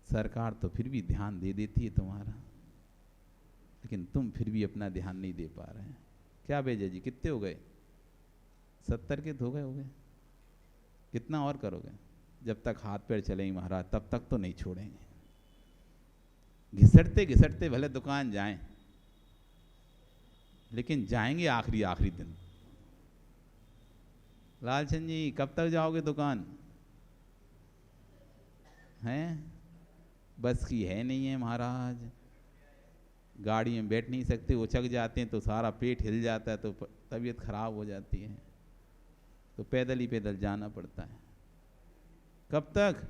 सरकार तो फिर भी ध्यान दे देती है तुम्हारा, लेकिन तुम फिर भी अपना ध्यान नहीं दे पा रहे हैं। क्या भेजे जी, कितने हो गए? 70 के हो गए? कितना और करोगे? जब तक हाथ पैर चलेंगे महाराज, तब तक तो नहीं छोड़ेंगे। घिसटते घिसटते भले दुकान जाएं, लेकिन जाएंगे आखिरी दिन। लालचंद जी, कब तक जाओगे दुकान? हैं? बस की है नहीं है महाराज। गाड़ी में बैठ नहीं सकते, उछक जाते हैं तो सारा पेट हिल जाता है, तो तबीयत खराब हो जाती है, तो पैदल ही पैदल जाना पड़ता है। कब तक?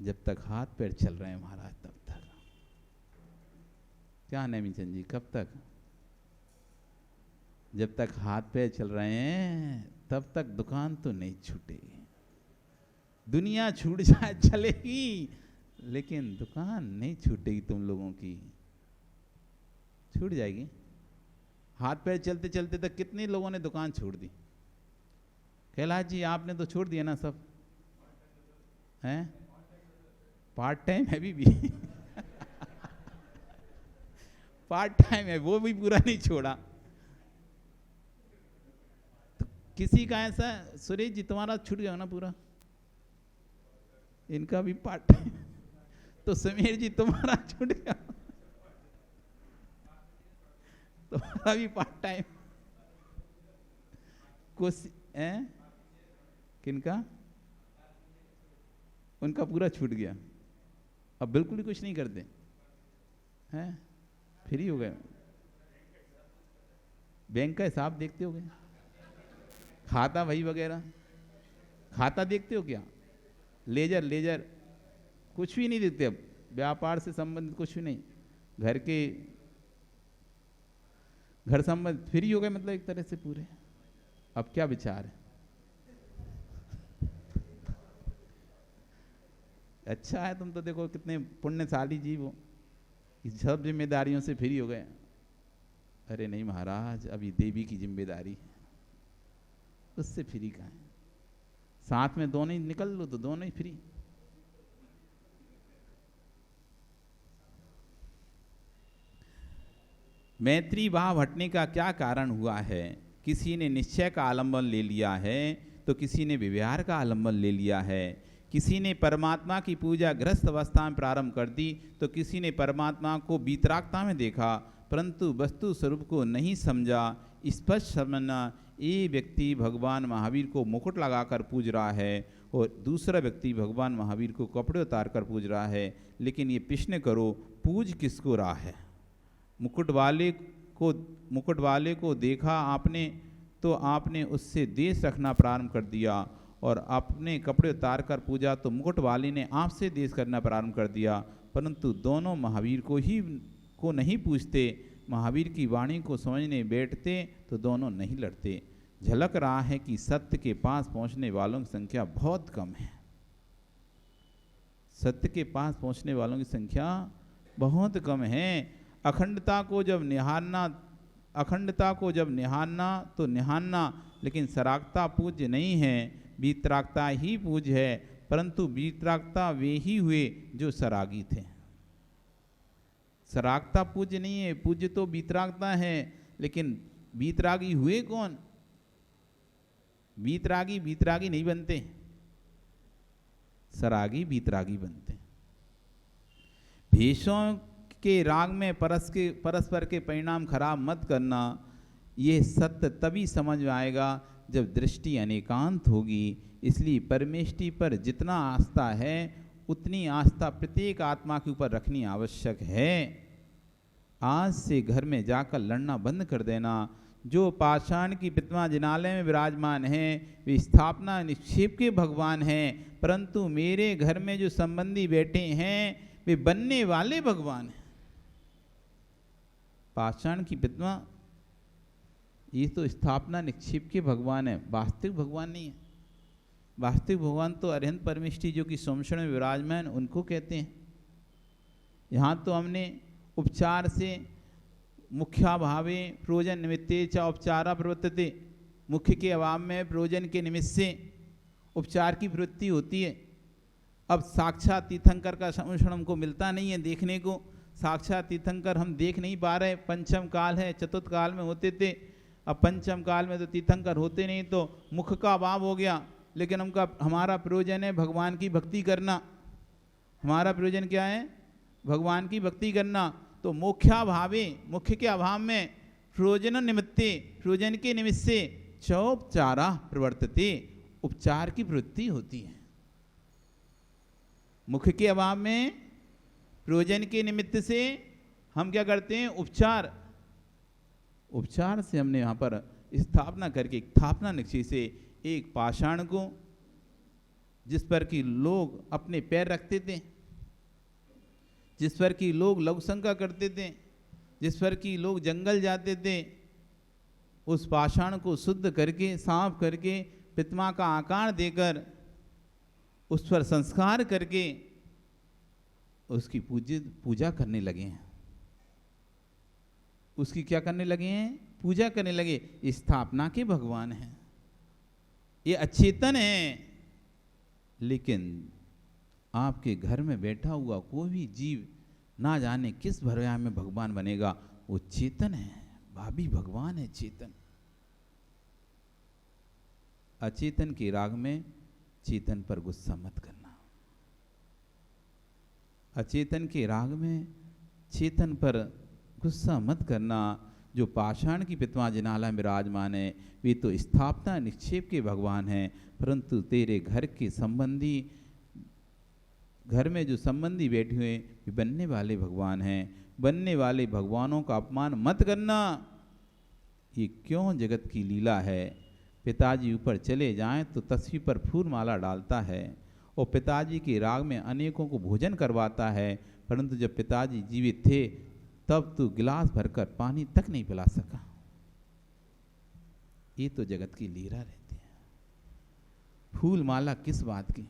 जब तक हाथ पैर चल रहे हैं महाराज, तब तक। क्या नेमीचंद जी, कब तक? जब तक हाथ पैर चल रहे हैं तब तक दुकान तो नहीं छूटेगी। दुनिया छूट जाए चलेगी, लेकिन दुकान नहीं छूटेगी तुम लोगों की। छूट जाएगी। हाथ पैर चलते चलते तक कितने लोगों ने दुकान छोड़ दी? कैलाश जी, आपने तो छोड़ दिया ना सब? हैं? पार्ट टाइम है भी पार्ट टाइम है, वो भी पूरा नहीं छोड़ा। तो किसी का ऐसा, सुरेश जी तुम्हारा छूट गया ना पूरा? इनका भी पार्ट टाइम। तो समीर जी तुम्हारा छूट गया, तुम्हारा भी पार्ट टाइम। कुछ किनका? उनका पूरा छूट गया, अब बिल्कुल ही कुछ नहीं करते हैं, फ्री हो गए। बैंक का हिसाब देखते हो गए, खाता वही वगैरह, खाता देखते हो क्या, लेजर लेजर कुछ भी नहीं देखते, अब व्यापार से संबंधित कुछ भी नहीं, घर संबंधित फ्री हो गए, मतलब एक तरह से पूरे। अब क्या विचार है? अच्छा है, तुम तो देखो कितने पुण्यशाली जीव हो, इस सब जिम्मेदारियों से फ्री हो गए। अरे नहीं महाराज, अभी देवी की जिम्मेदारी है, उससे फ्री कहाँ है? साथ में दोनों ही निकल लो तो दोनों ही फ्री। मैत्री भाव हटने का क्या कारण हुआ है? किसी ने निश्चय का आलंबन ले लिया है तो किसी ने व्यवहार का आलंबन ले लिया है। किसी ने परमात्मा की पूजा गृहस्थ अवस्था में प्रारंभ कर दी तो किसी ने परमात्मा को वीतरागता में देखा, परंतु वस्तु स्वरूप को नहीं समझा। स्पष्ट समझना, ये व्यक्ति भगवान महावीर को मुकुट लगाकर पूज रहा है और दूसरा व्यक्ति भगवान महावीर को कपड़े उतार कर पूज रहा है। लेकिन ये प्रश्न करो, पूज किसको रहा है? मुकुट वाले को देखा आपने तो आपने उससे देश रखना प्रारंभ कर दिया, और आपने कपड़े उतार कर पूजा तो मुकुट वाले ने आपसे देश करना प्रारंभ कर दिया। परंतु दोनों महावीर को नहीं पूछते, महावीर की वाणी को समझने बैठते तो दोनों नहीं लड़ते। झलक रहा है कि सत्य के पास पहुंचने वालों की संख्या बहुत कम है। सत्य के पास पहुंचने वालों की संख्या बहुत कम है। अखंडता को जब निहारना तो निहारना, लेकिन सरागता पूज्य नहीं है, वीतरागता ही पूज्य है। परंतु वीतरागता वे ही हुए जो सरागी थे। सरागता पूज्य नहीं है, पूज्य तो वीतरागता है, लेकिन वीतरागी हुए कौन? वीतरागी नहीं बनते, सरागी वीतरागी बनते। भेषों के राग में परस्पर के परिणाम खराब मत करना। ये सत्य तभी समझ में आएगा जब दृष्टि अनेकांत होगी। इसलिए परमेष्टि पर जितना आस्था है उतनी आस्था प्रत्येक आत्मा के ऊपर रखनी आवश्यक है। आज से घर में जाकर लड़ना बंद कर देना। जो पाषाण की प्रतिमा जिनालय में विराजमान है वे स्थापना निक्षेप के भगवान हैं, परंतु मेरे घर में जो संबंधी बैठे हैं वे बनने वाले भगवान हैं। पाषाण की प्रतिमा ये तो स्थापना निक्षेप के भगवान है, वास्तविक भगवान नहीं है। वास्तविक भगवान तो अरिहंत परमेष्टि जो कि सोमशण में विराजमान उनको कहते हैं। यहाँ तो हमने उपचार से मुख्या भावे प्रयोजन निमित्ते च उपचारा प्रवर्तते, मुख्य के अभाव में प्रयोजन के निमित्त से उपचार की प्रवृत्ति होती है। अब साक्षात तीर्थंकर का सोमशण हमको मिलता नहीं है देखने को, साक्षात तीर्थंकर हम देख नहीं पा रहे। पंचम काल है, चतुर्थ काल में होते थे, अब पंचम काल में तो तीर्थंकर होते नहीं, तो मुख का अभाव हो गया। लेकिन हमारा प्रयोजन है भगवान की भक्ति करना। हमारा प्रयोजन क्या है? भगवान की भक्ति करना। तो मोख्या भावे, मुख्य के अभाव में प्रयोजन निमित्ते, प्रयोजन के निमित्त से चौपचारा प्रवर्तते, उपचार की प्रवृत्ति होती है। मुख्य के अभाव में प्रयोजन के निमित्त से हम क्या करते हैं? उपचार से हमने यहाँ पर स्थापना करके, स्थापना निक्षेप से एक पाषाण को जिस पर कि लोग अपने पैर रखते थे, जिस पर कि लोग लघुशंका करते थे, जिस पर कि लोग जंगल जाते थे, उस पाषाण को शुद्ध करके, साफ करके, प्रतिमा का आकार देकर, उस पर संस्कार करके उसकी पूजा करने लगे हैं। उसकी क्या करने लगे हैं? पूजा करने लगे। स्थापना के भगवान हैं, ये अचेतन है। लेकिन आपके घर में बैठा हुआ कोई भी जीव ना जाने किस भरया में भगवान बनेगा, वो चेतन है, भावी भगवान है, चेतन। अचेतन के राग में चेतन पर गुस्सा मत करना। अचेतन के राग में चेतन पर गुस्सा मत करना। जो पाषाण की प्रतिमा जिनालय में विराजमान है वे तो स्थापना निक्षेप के भगवान हैं, परंतु तेरे घर के संबंधी घर में जो संबंधी बैठे हुए वे बनने वाले भगवान हैं। बनने वाले भगवानों का अपमान मत करना। ये क्यों जगत की लीला है। पिताजी ऊपर चले जाएं तो तस्वीर पर फूल माला डालता है और पिताजी के राग में अनेकों को भोजन करवाता है, परंतु जब पिताजी जीवित थे तब तो गिलास भरकर पानी तक नहीं पिला सका। ये तो जगत की लीला रहती है। फूल माला किस बात की।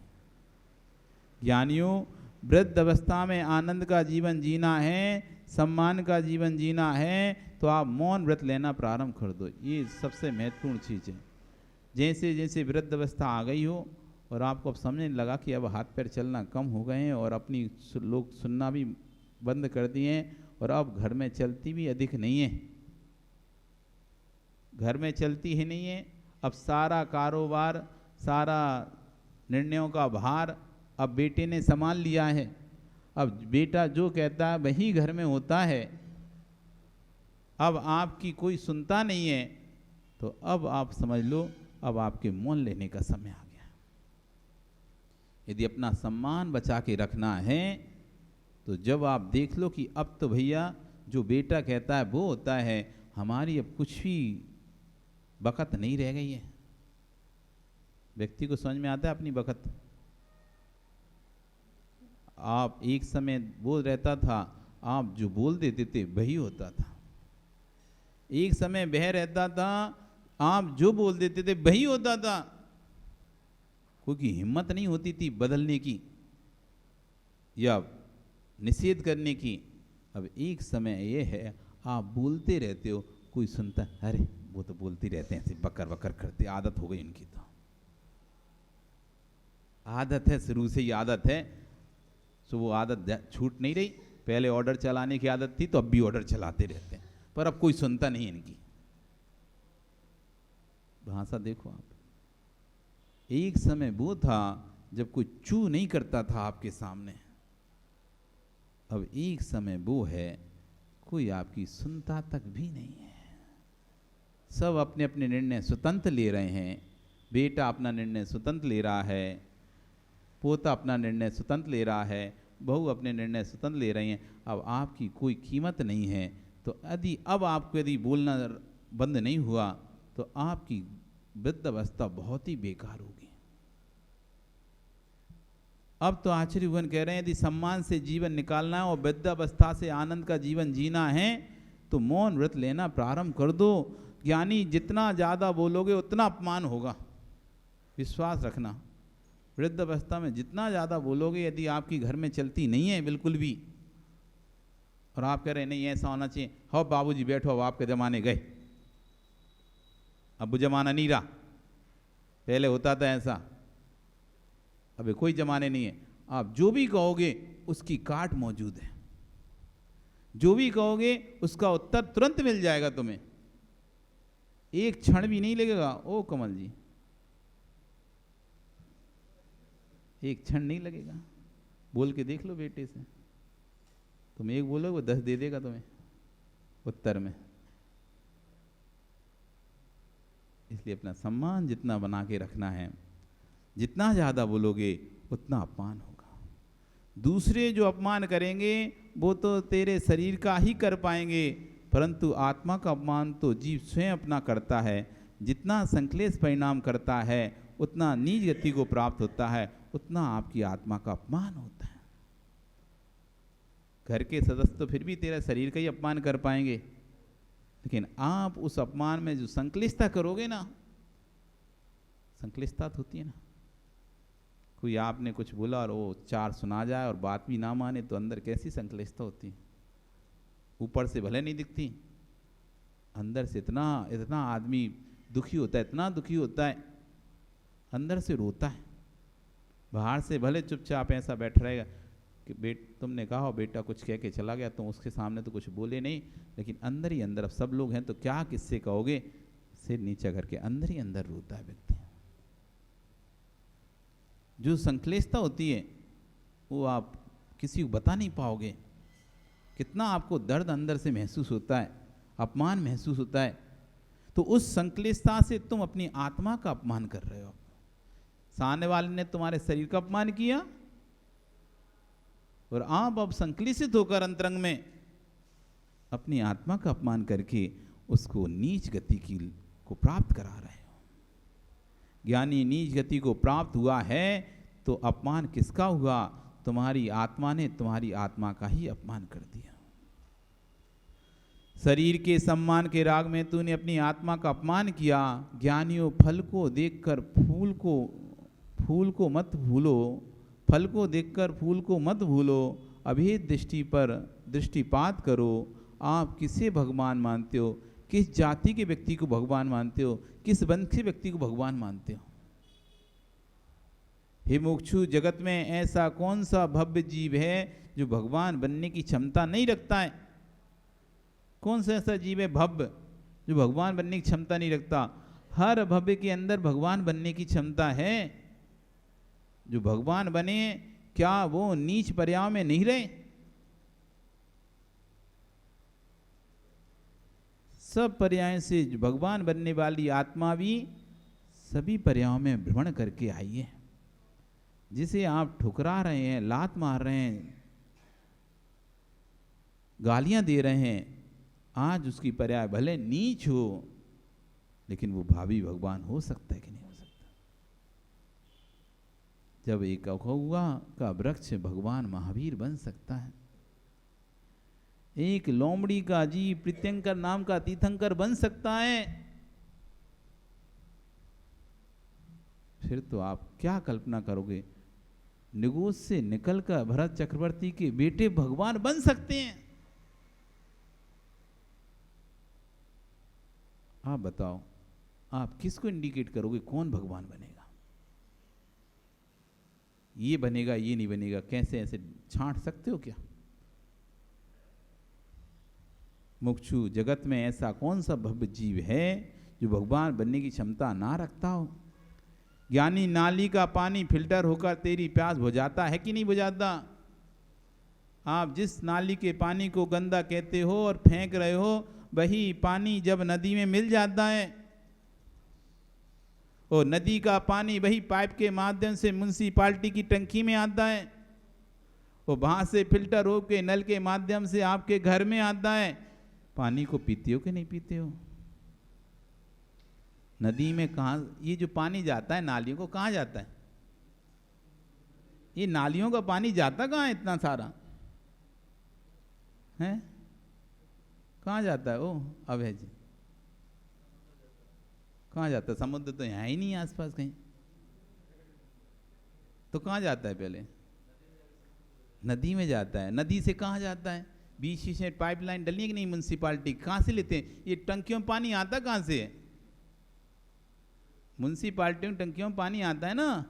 ज्ञानियों, वृद्ध अवस्था में आनंद का जीवन जीना है, सम्मान का जीवन जीना है, तो आप मौन व्रत लेना प्रारंभ कर दो। ये सबसे महत्वपूर्ण चीज़ है। जैसे जैसे वृद्ध अवस्था आ गई हो और आपको अब समझने लगा कि अब हाथ पैर चलना कम हो गए हैं और अपनी लोग सुनना भी बंद कर दिए हैं और अब घर में चलती भी अधिक नहीं है, घर में चलती ही नहीं है। अब सारा कारोबार, सारा निर्णयों का भार अब बेटे ने संभाल लिया है। अब बेटा जो कहता है वही घर में होता है। अब आपकी कोई सुनता नहीं है, तो अब आप समझ लो अब आपके मौन लेने का समय आ गया। यदि अपना सम्मान बचा के रखना है तो जब आप देख लो कि अब तो भैया जो बेटा कहता है वो होता है, हमारी अब कुछ भी बकत नहीं रह गई है। व्यक्ति को समझ में आता है अपनी बकत। आप एक समय वो रहता था, आप जो बोल देते थे वही होता था। एक समय वह रहता था, आप जो बोल देते थे वही होता था। क्योंकि हिम्मत नहीं होती थी बदलने की या निषेध करने की। अब एक समय ये है, आप बोलते रहते हो, कोई सुनता, अरे वो तो बोलती रहते हैं, ऐसे बकर बकर करते, आदत हो गई इनकी। तो आदत है, शुरू से ही आदत है, सो वो आदत छूट नहीं रही। पहले ऑर्डर चलाने की आदत थी तो अब भी ऑर्डर चलाते रहते हैं, पर अब कोई सुनता नहीं इनकी भाषा। देखो आप, एक समय वो था जब कोई चू नहीं करता था आपके सामने, अब एक समय वो है कोई आपकी सुनता तक भी नहीं है। सब अपने अपने निर्णय स्वतंत्र ले रहे हैं। बेटा अपना निर्णय स्वतंत्र ले रहा है, पोता अपना निर्णय स्वतंत्र ले रहा है, बहू अपने निर्णय स्वतंत्र ले रही हैं। अब आपकी कोई कीमत नहीं है। तो यदि अब आपको यदि बोलना बंद नहीं हुआ तो आपकी वृद्ध अवस्था बहुत ही बेकार होगी। अब तो आचार्य भगवान कह रहे हैं यदि सम्मान से जीवन निकालना है और वृद्ध अवस्था से आनंद का जीवन जीना है तो मौन व्रत लेना प्रारंभ कर दो। यानी जितना ज़्यादा बोलोगे उतना अपमान होगा, विश्वास रखना। वृद्ध अवस्था में जितना ज़्यादा बोलोगे, यदि आपकी घर में चलती नहीं है बिल्कुल भी, और आप कह रहे नहीं ऐसा होना चाहिए, हो बाबूजी बैठो, अब आपके ज़माने गए, अब वो ज़माना नहीं रहा, पहले होता था ऐसा, अबे कोई ज़माने नहीं है। आप जो भी कहोगे उसकी काट मौजूद है, जो भी कहोगे उसका उत्तर तुरंत मिल जाएगा तुम्हें, एक क्षण भी नहीं लगेगा। ओ कमल जी, एक क्षण नहीं लगेगा। बोल के देख लो बेटे से, तुम एक बोलो वो 10 दे देगा तुम्हें उत्तर में। इसलिए अपना सम्मान जितना बना के रखना है, जितना ज़्यादा बोलोगे उतना अपमान होगा। दूसरे जो अपमान करेंगे वो तो तेरे शरीर का ही कर पाएंगे, परंतु आत्मा का अपमान तो जीव स्वयं अपना करता है। जितना संक्लेश परिणाम करता है उतना नीच गति को प्राप्त होता है, उतना आपकी आत्मा का अपमान होता है। घर के सदस्य तो फिर भी तेरा शरीर का ही अपमान कर पाएंगे, लेकिन आप उस अपमान में जो संक्लिष्टता करोगे ना, संक्लिष्टता होती है ना, कोई आपने कुछ बोला और वो 4 सुना जाए और बात भी ना माने तो अंदर कैसी संक्लिष्टता होती है। ऊपर से भले नहीं दिखती, अंदर से इतना इतना आदमी दुखी होता है, इतना दुखी होता है, अंदर से रोता है। बाहर से भले चुपचाप ऐसा बैठा रहेगा कि तुमने कहा बेटा कुछ कह के चला गया, तुम उसके सामने तो कुछ बोले नहीं, लेकिन अंदर ही अंदर, अब सब लोग हैं तो क्या किससे कहोगे, सिर नीचा करके अंदर ही अंदर रोता है व्यक्ति। जो संक्लेशता होती है वो आप किसी को बता नहीं पाओगे, कितना आपको दर्द अंदर से महसूस होता है, अपमान महसूस होता है। तो उस संक्लेशता से तुम अपनी आत्मा का अपमान कर रहे हो। सामने वाले ने तुम्हारे शरीर का अपमान किया, और आप अब संकलित होकर अंतरंग में अपनी आत्मा का अपमान करके उसको नीच गति को प्राप्त करा रहे हो। ज्ञानी नीच गति को प्राप्त हुआ है तो अपमान किसका हुआ? तुम्हारी आत्मा ने तुम्हारी आत्मा का ही अपमान कर दिया। शरीर के सम्मान के राग में तूने अपनी आत्मा का अपमान किया। ज्ञानियों, फल को देखकर फूल को मत भूलो, फल को देखकर फूल को मत भूलो, अभेद दृष्टि पर दृष्टिपात करो। आप किसे भगवान मानते हो? किस जाति के व्यक्ति को भगवान मानते हो? किस वंश के व्यक्ति को भगवान मानते हो? हे मुमुक्षु, जगत में ऐसा कौन सा भव्य जीव है जो भगवान बनने की क्षमता नहीं रखता है? कौन सा ऐसा जीव है भव्य जो भगवान बनने की क्षमता नहीं रखता? हर भव्य के अंदर भगवान बनने की क्षमता है। जो भगवान बने, क्या वो नीच पर्याय में नहीं रहे? सब पर्याय से भगवान बनने वाली आत्मा भी सभी पर्यायों में भ्रमण करके आई है। जिसे आप ठुकरा रहे हैं, लात मार रहे हैं, गालियां दे रहे हैं, आज उसकी पर्याय भले नीच हो, लेकिन वो भावी भगवान हो सकता है कि नहीं हो सकता? जब एक अखौआ का वृक्ष भगवान महावीर बन सकता है, एक लोमड़ी का जीव प्रीत्यंकर नाम का तीर्थंकर बन सकता है, फिर तो आप क्या कल्पना करोगे? निगोज से निकलकर भरत चक्रवर्ती के बेटे भगवान बन सकते हैं। आप बताओ, आप किसको इंडिकेट करोगे कौन भगवान बनेगा? ये बनेगा, ये नहीं बनेगा, कैसे ऐसे छांट सकते हो क्या? मुमुक्षु, जगत में ऐसा कौन सा भव्य जीव है जो भगवान बनने की क्षमता ना रखता हो? ज्ञानी, नाली का पानी फिल्टर होकर तेरी प्यास बुझाता है कि नहीं बुझाता? आप जिस नाली के पानी को गंदा कहते हो और फेंक रहे हो, वही पानी जब नदी में मिल जाता है और नदी का पानी वही पाइप के माध्यम से म्युनिसिपालिटी की टंकी में आता है और वहां से फिल्टर होकर नल के माध्यम से आपके घर में आता है, पानी को पीते हो कि नहीं पीते हो? नदी में कहाँ ये जो पानी जाता है नालियों को, कहाँ जाता है? ये नालियों का पानी जाता कहाँ है इतना सारा? है कहाँ जाता है? ओ अभय जी, कहाँ जाता है? समुद्र तो यहाँ ही नहीं है आसपास कहीं, तो कहाँ जाता है? पहले नदी में जाता है। नदी से कहाँ जाता है? बीच में पाइपलाइन डली है कि नहीं? म्युनिसिपालिटी कहाँ से लेते हैं? ये टंकियों में पानी आता कहाँ से है? म्युनिसिपालिटी में टंकियों में पानी आता है ना,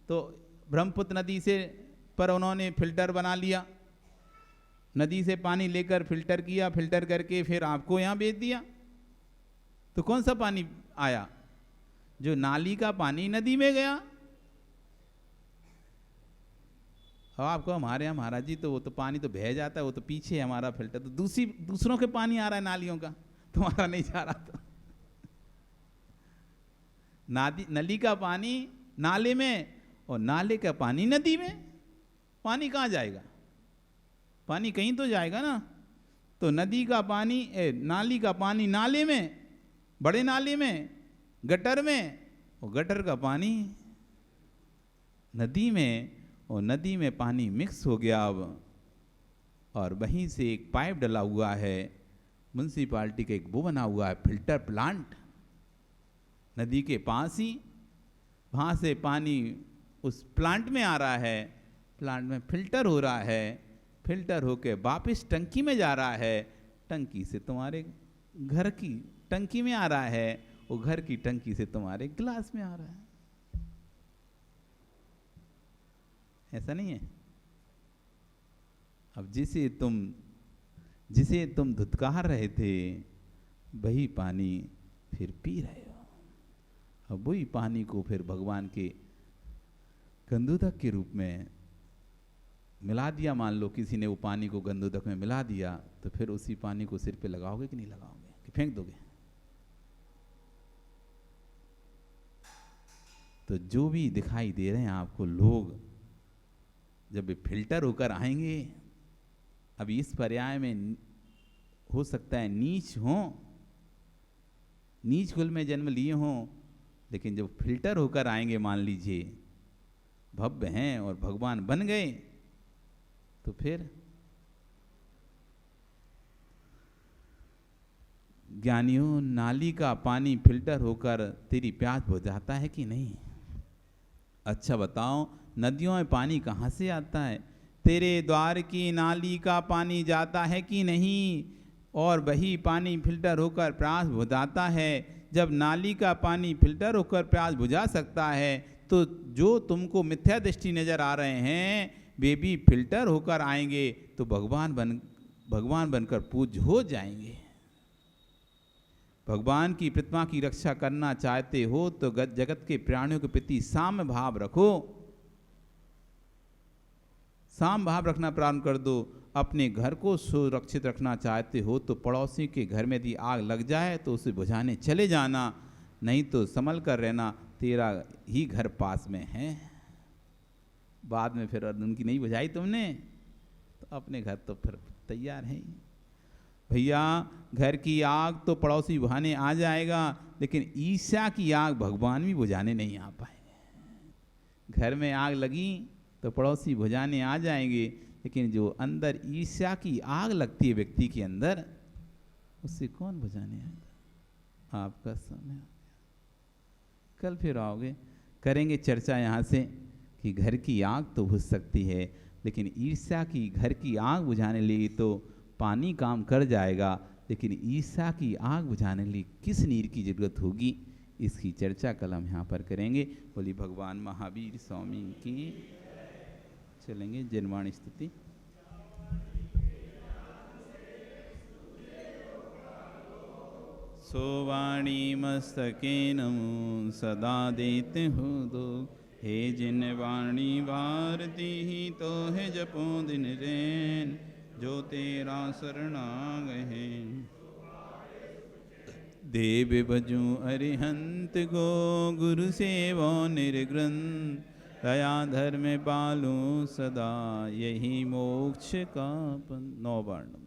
तो ब्रह्मपुत्र नदी से पर उन्होंने फिल्टर बना लिया, नदी से पानी लेकर फिल्टर किया, फिल्टर करके फिर आपको यहाँ भेज दिया। तो कौन सा पानी आया? जो नाली का पानी नदी में गया। अब आपको हमारे यहाँ महाराज जी, तो वो तो पानी तो बह जाता है, वो तो पीछे है हमारा फिल्टर, तो दूसरों के पानी आ रहा है नालियों का, तुम्हारा नहीं जा रहा। तो नली का पानी नाले में और नाले का पानी नदी में, पानी कहाँ जाएगा? पानी कहीं तो जाएगा ना। तो नदी का पानी, नाली का पानी नाले में, बड़े नाले में, गटर में, और गटर का पानी नदी में, और नदी में पानी मिक्स हो गया अब, और वहीं से एक पाइप डला हुआ है, म्युनिसिपालिटी का एक वो बना हुआ है फिल्टर प्लांट नदी के पास ही, वहाँ से पानी उस प्लांट में आ रहा है, प्लांट में फिल्टर हो रहा है, फिल्टर होके वापस टंकी में जा रहा है, टंकी से तुम्हारे घर की टंकी में आ रहा है, वो घर की टंकी से तुम्हारे गिलास में आ रहा है। ऐसा नहीं है? अब जिसे तुम धुतकार रहे थे, वही पानी फिर पी रहे हो। अब वही पानी को फिर भगवान के गंधोदक के रूप में मिला दिया। मान लो किसी ने वो पानी को गंधोदक में मिला दिया, तो फिर उसी पानी को सिर पे लगाओगे कि नहीं लगाओगे, कि फेंक दोगे? तो जो भी दिखाई दे रहे हैं आपको लोग, जब वे फिल्टर होकर आएंगे, अभी इस पर्याय में हो सकता है नीच हों, नीच कुल में जन्म लिए हों, लेकिन जब फिल्टर होकर आएंगे, मान लीजिए भव्य हैं और भगवान बन गए, तो फिर ज्ञानियों, नाली का पानी फिल्टर होकर तेरी प्यास बुझाता है कि नहीं? अच्छा बताओ, नदियों में पानी कहाँ से आता है? तेरे द्वार की नाली का पानी जाता है कि नहीं? और वही पानी फिल्टर होकर प्यास बुझाता है। जब नाली का पानी फिल्टर होकर प्यास बुझा सकता है, तो जो तुमको मिथ्या दृष्टि नजर आ रहे हैं, वे भी फिल्टर होकर आएंगे तो भगवान बनकर पूज्य हो जाएंगे। भगवान की प्रतिमा की रक्षा करना चाहते हो तो जगत के प्राणियों के प्रति साम्य भाव रखो, साम भाव रखना प्रारंभ कर दो। अपने घर को सुरक्षित रखना चाहते हो तो पड़ोसी के घर में यदि आग लग जाए तो उसे बुझाने चले जाना, नहीं तो संभल कर रहना, तेरा ही घर पास में है। बाद में फिर उनकी नहीं बुझाई तुमने तो अपने घर तो फिर तैयार है। भैया, घर की आग तो पड़ोसी बुझाने आ जाएगा, लेकिन ईर्ष्या की आग भगवान भी बुझाने नहीं आ पाएंगे। घर में आग लगी तो पड़ोसी बुझाने आ जाएंगे, लेकिन जो अंदर ईर्ष्या की आग लगती है व्यक्ति के अंदर, उससे कौन बुझाने आएगा? आपका समय आ गया, कल फिर आओगे, करेंगे चर्चा यहाँ से कि घर की आग तो बुझ सकती है, लेकिन ईर्ष्या की घर की आग बुझाने लिए तो पानी काम कर जाएगा, लेकिन ईर्ष्या की आग बुझाने के लिए किस नीर की जरूरत होगी, इसकी चर्चा कल हम यहाँ पर करेंगे। बोली भगवान महावीर स्वामी की। चलेंगे जनवाणी स्तुति। सोवाणी मस्तके नमो सदा देते हो दो, हे जिन वाणी भारती ही तो है जपो दिन रैन, जो तेरा शरणागहे। देव बजू अरिहंत गो, गुरु सेवो निर्ग्रंथ, दया धर्म पालू सदा, यही मोक्ष का 9 वर्ण।